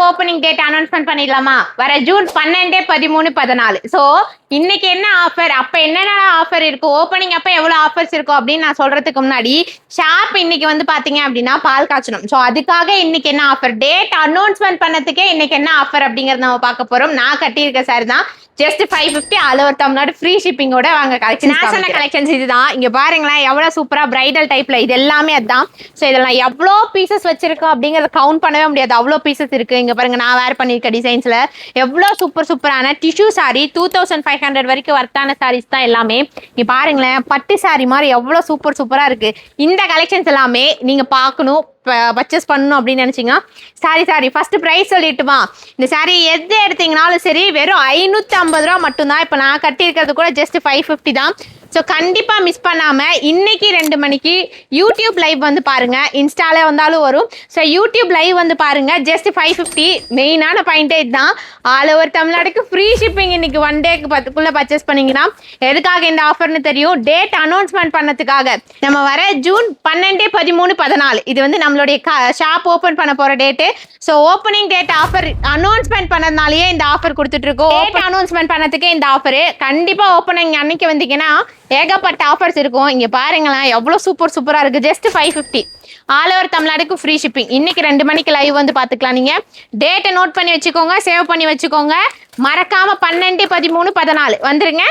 Opening date announcement பண்ணிடலாமா? வர June 12, 13, 14. So இன்னைக்கு என்ன ஆஃபர், அப்ப என்னென்ன ஆஃபர் இருக்கும், ஓப்பனிங் அப்ப எவ்வளவு ஆஃபர்ஸ் இருக்கும் அப்படின்னு நான் சொல்றதுக்கு முன்னாடி ஷாப் இன்னைக்கு வந்து பாத்தீங்க அப்படின்னா பால் காய்ச்சணும். ஸோ அதுக்காக இன்னைக்கு என்ன ஆஃபர், டேட் அனௌன்ஸ்மெண்ட் பண்ணதுக்கே இன்னைக்கு என்ன ஆஃபர் அப்படிங்கறத நம்ம பார்க்க போறோம். நான் கட்டியிருக்க சார் தான் just 550 all over Tamil Nadu free ஷிப்பிங்கோட வாங்க கலெக்ஷன். நான் சொன்ன கலெக்ஷன்ஸ் இதுதான். இங்க பாருங்களேன் எவ்வளவு சூப்பரா பிரைடல் டைப்ல இது எல்லாமே அதான். ஸோ இதெல்லாம் எவ்வளோ பீசஸ் வச்சிருக்கோம் அப்படிங்கறத கவுண்ட் பண்ணவே முடியாது, அவ்வளோ பீசஸ் இருக்கு. இங்க பாருங்க நான் வேர் பண்ணிருக்க டிசைன்ஸ்ல எவ்வளோ சூப்பரான டிஷ்யூ சாரி 2500 வரைக்கும் வர்த்தான சாரீஸ் தான் எல்லாமே. இங்க பாருங்களேன் பட்டு சாரி மாதிரி எவ்வளோ சூப்பரா இருக்கு. இந்த கலெக்ஷன்ஸ் எல்லாமே நீங்க பார்க்கணும், பர்ச்சேஸ் பண்ணணும் அப்படின்னு நினைச்சீங்கன்னா சாரி ஃபர்ஸ்ட் பிரைஸ் சொல்லிட்டுமா. இந்த சாரி எது எடுத்தீங்கனாலும் சரி வெறும் 550 ரூபா மட்டும்தான். இப்போ நான் கட்டியிருக்கிறது கூட ஜஸ்ட் 550 தான். ஸோ கண்டிப்பாக மிஸ் பண்ணாமல் இன்னைக்கு 2 மணிக்கு யூடியூப் லைவ் வந்து பாருங்க, இன்ஸ்டால வந்தாலும் வரும். ஸோ யூடியூப் லைவ் வந்து பாருங்க, ஜஸ்ட் 550. மெயினான பாயிண்டே இதுதான், ஆல் ஓவர் தமிழ்நாடுக்கு ஃப்ரீ ஷிப்பிங். இன்னைக்கு 1 டேக்கு பர்ச்சேஸ் பண்ணீங்கன்னா எதுக்காக இந்த ஆஃபர்னு தெரியும், டேட் அனௌன்ஸ்மெண்ட் பண்ணதுக்காக. நம்ம வர ஜூன் 12, 13, 14 இது வந்து நம்மளுடைய ஷாப் ஓப்பன் பண்ண போற date. So opening date offer announcement பண்ணதுனாலேயே இந்த ஆஃபர் கொடுத்துட்டு இருக்கோம். டேட் அனௌன்ஸ்மெண்ட் பண்ணதுக்கே இந்த ஆஃபர். கண்டிப்பா ஓப்பனிங் அன்னைக்கு வந்தீங்கன்னா ஏகப்பட்ட ஆஃபர்ஸ் இருக்கும். இங்க பாருங்களேன் எவ்வளவு சூப்பரா இருக்கு. ஜஸ்ட் 550 ஆல் ஓவர் தமிழ்நாடுக்கு ஃப்ரீ ஷிப்பிங். இன்னைக்கு 2 மணிக்கு லைவ் வந்து பாத்துக்கலாம். நீங்க டேட்டை நோட் பண்ணி வச்சுக்கோங்க, சேவ் பண்ணி வச்சுக்கோங்க. மறக்காம 12, 13, 14 வந்துருங்க.